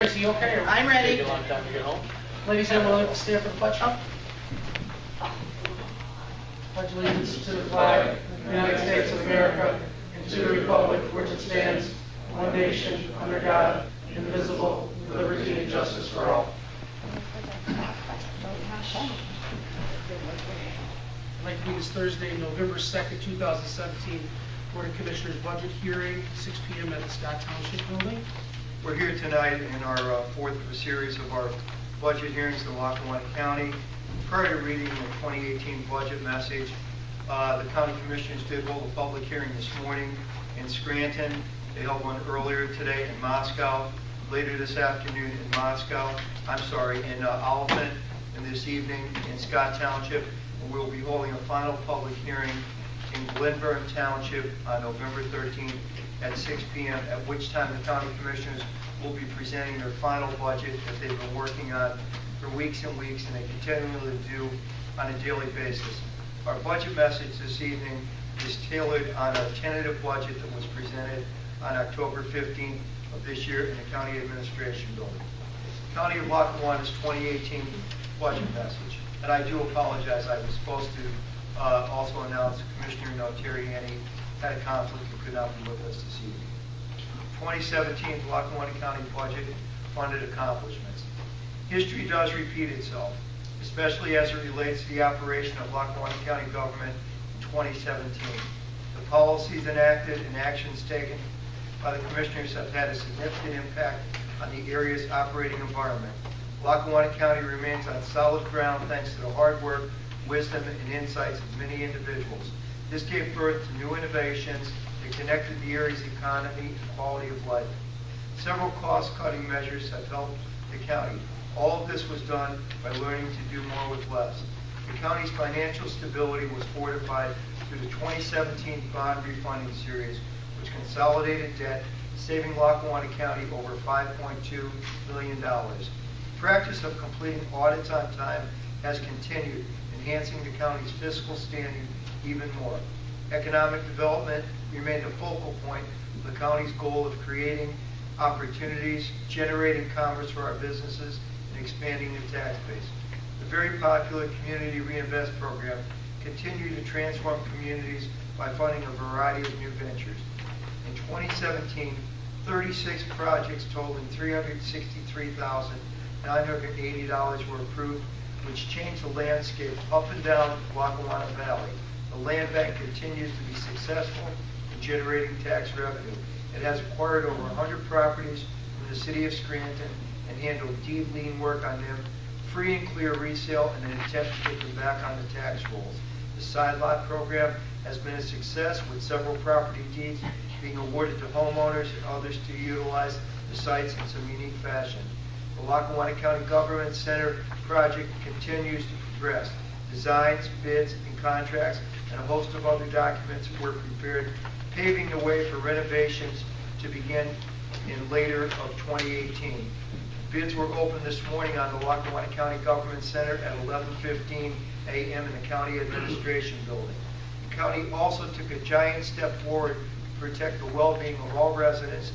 Is he okay? I'm ready. Take a long time to get home. Ladies and gentlemen, let's stand for the pledge. Pledge allegiance to the flag of the United States of America and to the republic for which it stands, one nation, under God, indivisible, with liberty and justice for all. I'd like to meet this Thursday, November 2nd, 2017, Board of Commissioners budget hearing, 6 p.m. at the Scott Township building. We're here tonight in our fourth of a series of our budget hearings in Lackawanna County. Prior to reading the 2018 budget message, the county commissioners did hold a public hearing this morning in Scranton. They held one earlier today in Moscow, later this afternoon in Oliphant, and this evening in Scott Township. And we'll be holding a final public hearing in Glenburn Township on November 13th at 6 p.m., at which time the county commissioners will be presenting their final budget that they've been working on for weeks and weeks, and they continually do on a daily basis. Our budget message this evening is tailored on a tentative budget that was presented on October 15th of this year in the County Administration Building. County of Lackawanna's 2018 budget message. And I do apologize, I was supposed to also announce Commissioner Notarianni had a conflict and could not be with us this evening. 2017 Lackawanna County budget funded accomplishments. History does repeat itself, especially as it relates to the operation of Lackawanna County government in 2017. The policies enacted and actions taken by the commissioners have had a significant impact on the area's operating environment. Lackawanna County remains on solid ground thanks to the hard work, wisdom, and insights of many individuals. This gave birth to new innovations that connected the area's economy and quality of life. Several cost-cutting measures have helped the county. All of this was done by learning to do more with less. The county's financial stability was fortified through the 2017 bond refunding series, which consolidated debt, saving Lackawanna County over $5.2 million. The practice of completing audits on time has continued, enhancing the county's fiscal standing even more. Economic development remained a focal point of the county's goal of creating opportunities, generating commerce for our businesses, and expanding the tax base. The very popular Community Reinvest program continued to transform communities by funding a variety of new ventures. In 2017, 36 projects totaling $363,980 were approved, which changed the landscape up and down the Lackawanna Valley. The land bank continues to be successful in generating tax revenue. It has acquired over 100 properties from the city of Scranton and handled deed lien work on them, free and clear resale, in an attempt to get them back on the tax rolls. The side lot program has been a success, with several property deeds being awarded to homeowners and others to utilize the sites in some unique fashion. The Lackawanna County Government Center project continues to progress. Designs, bids, and contracts, and a host of other documents were prepared, paving the way for renovations to begin in later of 2018. Bids were opened this morning on the Lackawanna County Government Center at 11:15 a.m. in the County Administration Building. The county also took a giant step forward to protect the well-being of all residents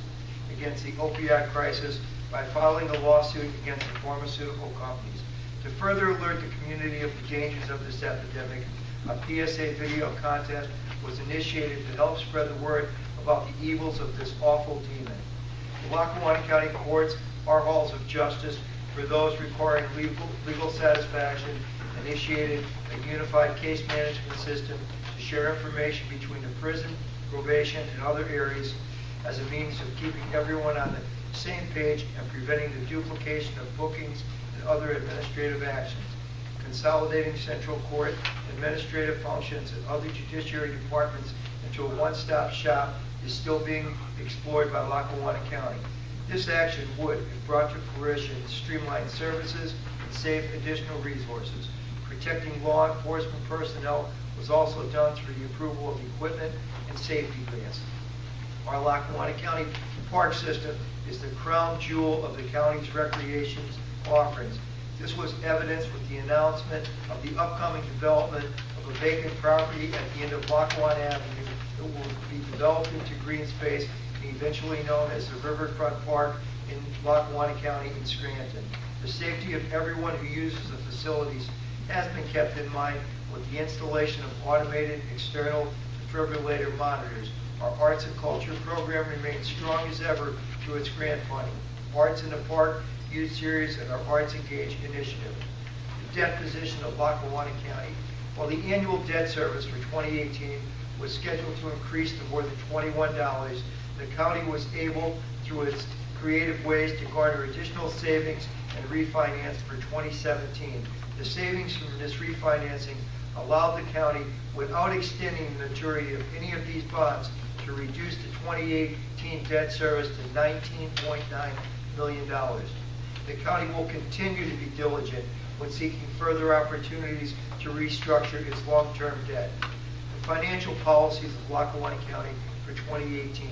against the opioid crisis by filing a lawsuit against the pharmaceutical companies. To further alert the community of the dangers of this epidemic, a PSA video contest was initiated to help spread the word about the evils of this awful demon. The Lackawanna County courts are halls of justice for those requiring legal satisfaction, initiated a unified case management system to share information between the prison, probation, and other areas as a means of keeping everyone on the same page and preventing the duplication of bookings and other administrative actions. Consolidating central court, administrative functions, and other judiciary departments into a one-stop shop is still being explored by Lackawanna County. This action would, if brought to fruition, streamline services and save additional resources. Protecting law enforcement personnel was also done through the approval of equipment and safety grants. Our Lackawanna County Park System is the crown jewel of the county's recreation offerings. This was evidenced with the announcement of the upcoming development of a vacant property at the end of Lackawanna Avenue that will be developed into green space and eventually known as the Riverfront Park in Lackawanna County and Scranton. The safety of everyone who uses the facilities has been kept in mind with the installation of automated external defibrillator monitors. Our Arts and Culture program remains strong as ever through its grant funding. Arts in the Park Youth Series and our Arts Engage initiative. The debt position of Lackawanna County. While the annual debt service for 2018 was scheduled to increase to more than $21, the county was able, through its creative ways, to garner additional savings and refinance for 2017. The savings from this refinancing allowed the county, without extending the maturity of any of these bonds, to reduce the 2018 debt service to $19.9 million. The county will continue to be diligent when seeking further opportunities to restructure its long-term debt. The financial policies of Lackawanna County for 2018.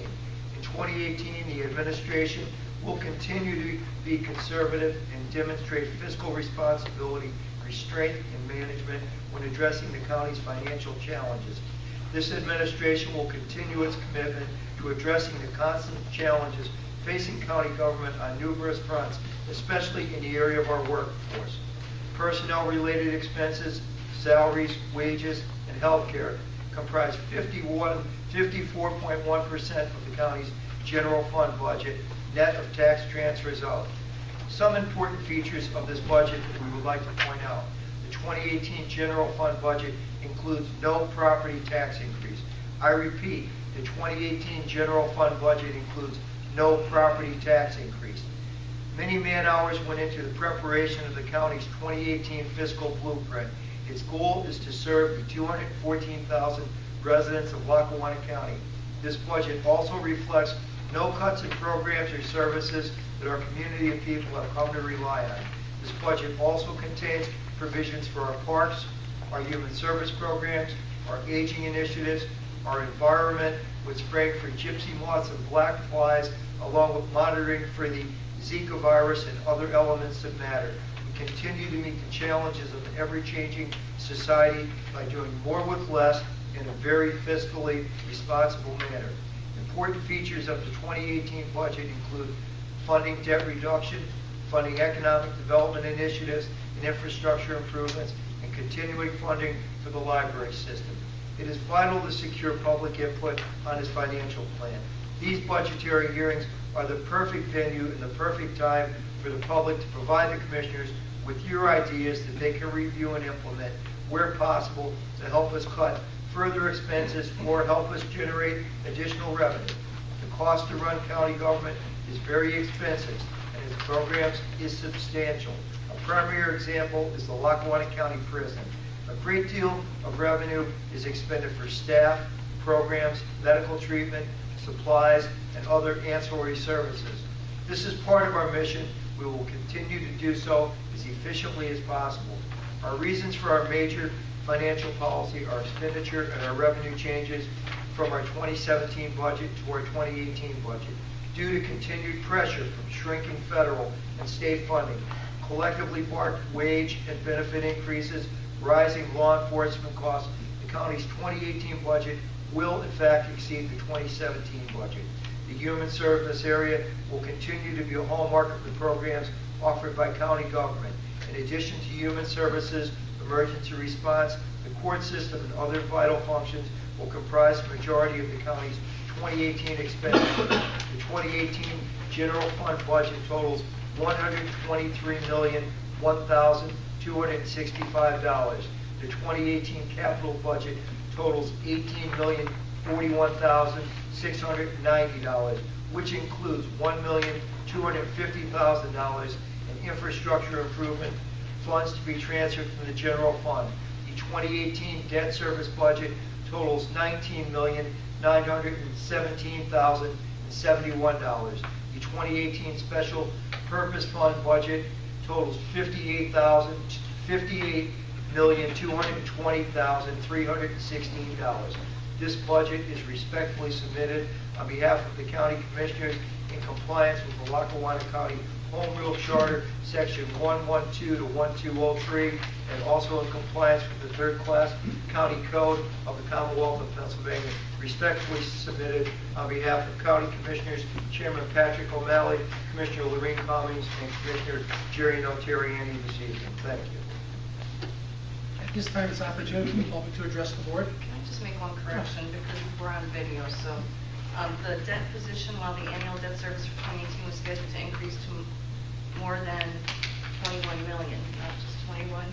In 2018, the administration will continue to be conservative and demonstrate fiscal responsibility, restraint, and management when addressing the county's financial challenges. This administration will continue its commitment to addressing the constant challenges facing county government on numerous fronts, especially in the area of our workforce. Personnel-related expenses, salaries, wages, and health care comprise 54.1% of the county's general fund budget, net of tax transfers out. Some important features of this budget that we would like to point out. The 2018 general fund budget includes no property tax increase. I repeat, the 2018 general fund budget includes no property tax increase. Many man-hours went into the preparation of the county's 2018 fiscal blueprint. Its goal is to serve the 214,000 residents of Lackawanna County. This budget also reflects no cuts in programs or services that our community of people have come to rely on. This budget also contains provisions for our parks, our human service programs, our aging initiatives, our environment with spraying for gypsy moths and black flies, along with monitoring for the Zika virus and other elements that matter. We continue to meet the challenges of an ever-changing society by doing more with less in a very fiscally responsible manner. Important features of the 2018 budget include funding debt reduction, funding economic development initiatives and infrastructure improvements, and continuing funding for the library system. It is vital to secure public input on this financial plan. These budgetary hearings are the perfect venue and the perfect time for the public to provide the commissioners with your ideas that they can review and implement where possible to help us cut further expenses or help us generate additional revenue. The cost to run county government is very expensive and its programs is substantial. A primary example is the Lackawanna County Prison. A great deal of revenue is expended for staff, programs, medical treatment, supplies, and other ancillary services. This is part of our mission. We will continue to do so as efficiently as possible. Our reasons for our major financial policy, our expenditure, and our revenue changes from our 2017 budget to our 2018 budget. Due to continued pressure from shrinking federal and state funding, collectively marked wage and benefit increases, rising law enforcement costs, the county's 2018 budget will in fact exceed the 2017 budget. The human service area will continue to be a hallmark of the programs offered by county government. In addition to human services, emergency response, the court system, and other vital functions will comprise the majority of the county's 2018 expenditures. The 2018 general fund budget totals $123,001,265. The 2018 capital budget totals $18,041,690, which includes $1,250,000 in infrastructure improvement funds to be transferred from the general fund. The 2018 debt service budget totals $19,917,071. The 2018 special purpose fund budget totals $58,220,316. This budget is respectfully submitted on behalf of the county commissioners in compliance with the Lackawanna County Home Rule Charter, Section 112 to 1203, and also in compliance with the third-class county code of the Commonwealth of Pennsylvania. Respectfully submitted on behalf of County Commissioners, Chairman Patrick O'Malley, Commissioner Lorraine Cummings, and Commissioner Jerry Notarianni this evening. Thank you. At this time, it's opportunity for the public to address the board. Can I just make one correction, because we're on video, so, the debt position, while the annual debt service for 2018 was scheduled to increase to more than 21 million, not just 21.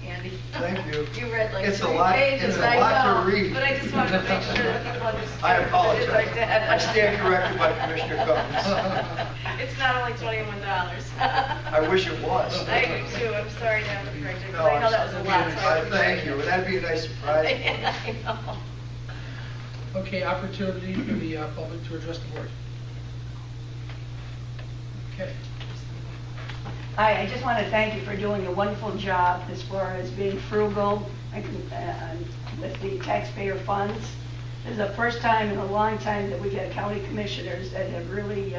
Andy? Thank you. You read like It's a 3 lot- pages, it's a I lot to know, read. but I just wanted to make sure that people understood. I It's apologize. like that. I stand corrected by Commissioner Cummings. It's not only $21. I wish it was. I do too, I'm sorry to have to correct you, No, because I know that was a lot, so I I thank you. appreciate it. That'd be a nice surprise. I know. Okay, opportunity for the public to address the board. Okay. Hi, I just want to thank you for doing a wonderful job as far as being frugal with the taxpayer funds. This is the first time in a long time that we get county commissioners that have really,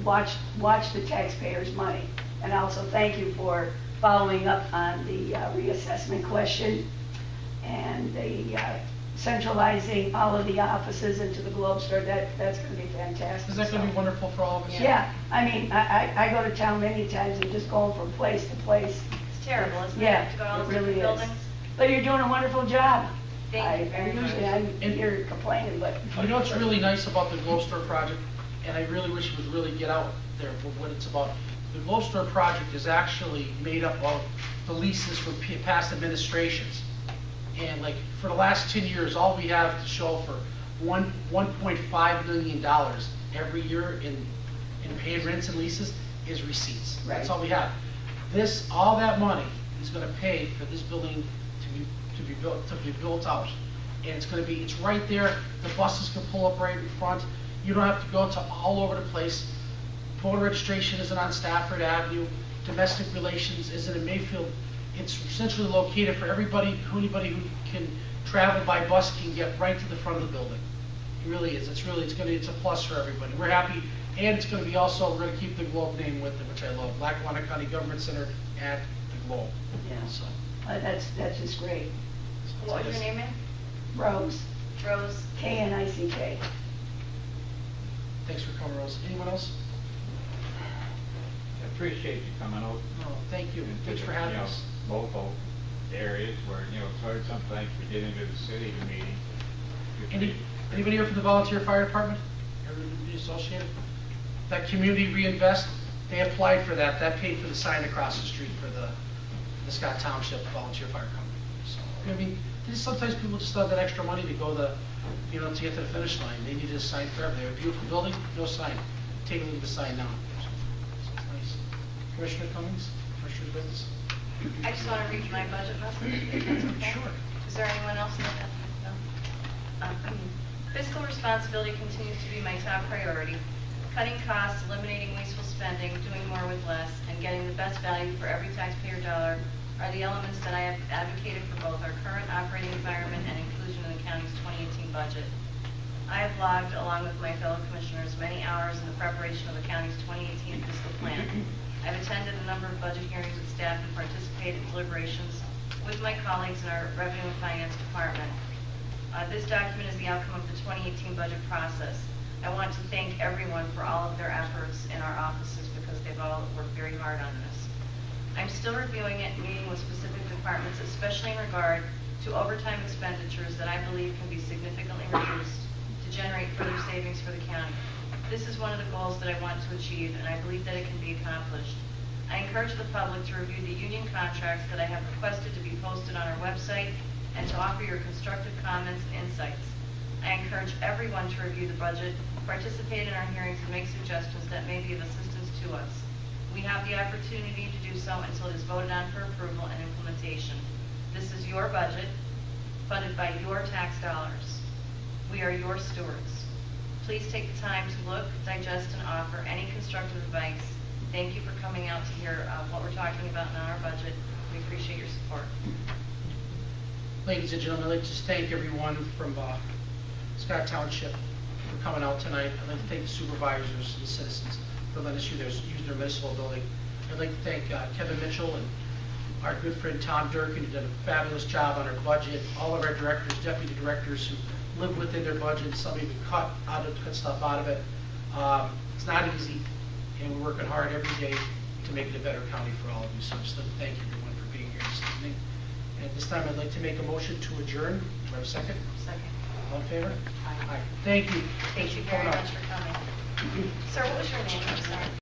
watched the taxpayers' money. And also thank you for following up on the reassessment question and the centralizing all of the offices into the Globe Store. That's going to be fantastic. Is that going to be wonderful for all of us? Yeah, I mean, I go to town many times and just going from place to place. It's terrible, isn't it? Yeah, To go to all it those really different is. buildings. But you're doing a wonderful job. Thank you very much. Usually I'm here complaining, but. You know what's really nice about the Globe Store project, and I really wish it would really get out there for what it's about. The Globe Store project is actually made up of the leases from past administrations. And like, for the last 10 years, all we have to show for $1.5 million every year in paid rents and leases is receipts. That's Right. all we have. All that money is gonna pay for this building to be built out. And it's right there, the buses can pull up right in front. You don't have to go to all over the place. Voter registration isn't on Stafford Avenue, domestic relations isn't in Mayfield. It's centrally located for anybody who can travel by bus can get right to the front of the building. It really is. It's a plus for everybody. We're happy, and it's going to be also, we're going to keep the Globe name with it, which I love. Lackawanna County Government Center at the Globe. Yeah. So, That's just great. What was your name, ma'am? Rose, Rose? K-N-I-C-K. thanks for coming, Rose. Anyone else? I appreciate you coming out. No, thank you. into Thanks the, for having you know, us. local areas where, it's hard sometimes to get into the city meeting. Anybody here from the volunteer fire department? Everybody associated? That community reinvest, they applied for that. That paid for the sign across the street for the Scott Township volunteer fire company. So, I mean, sometimes people just have that extra money to go to get to the finish line. They need a sign forever. They have a beautiful building, no sign. Take a look at the sign now. So it's nice. Commissioner Cummings, Commissioner's business. I just want to read my budget message, if that's okay. Sure. Is there anyone else that, no? Fiscal responsibility continues to be my top priority. Cutting costs, eliminating wasteful spending, doing more with less, and getting the best value for every taxpayer dollar are the elements that I have advocated for both our current operating environment and inclusion in the county's 2018 budget. I have logged, along with my fellow commissioners, many hours in the preparation of the county's 2018 fiscal plan. I've attended a number of budget hearings with staff and participated in deliberations with my colleagues in our Revenue and Finance Department. This document is the outcome of the 2018 budget process. I want to thank everyone for all of their efforts in our offices because they've all worked very hard on this. I'm still reviewing it and meeting with specific departments, especially in regard to overtime expenditures that I believe can be significantly reduced to generate further savings for the county. This is one of the goals that I want to achieve, and I believe that it can be accomplished. I encourage the public to review the union contracts that I have requested to be posted on our website and to offer your constructive comments and insights. I encourage everyone to review the budget, participate in our hearings, and make suggestions that may be of assistance to us. We have the opportunity to do so until it is voted on for approval and implementation. This is your budget, funded by your tax dollars. We are your stewards. Please take the time to look, digest, and offer any constructive advice. Thank you for coming out to hear what we're talking about in our budget. We appreciate your support. Ladies and gentlemen, I'd like to just thank everyone from Scott Township for coming out tonight. I'd like to thank the supervisors and the citizens for letting us use their municipal building. I'd like to thank Kevin Mitchell and our good friend Tom Durkin, who did a fabulous job on our budget, all of our directors, deputy directors who live within their budget, some even cut stuff out of it. It's not easy, and we're working hard every day to make it a better county for all of you. So just like to thank everyone for being here this evening. And at this time, I'd like to make a motion to adjourn. Do I have a second? Second. All in favor? Aye. Thank you. Thank you very much for coming. Sir, what was your name? I'm sorry.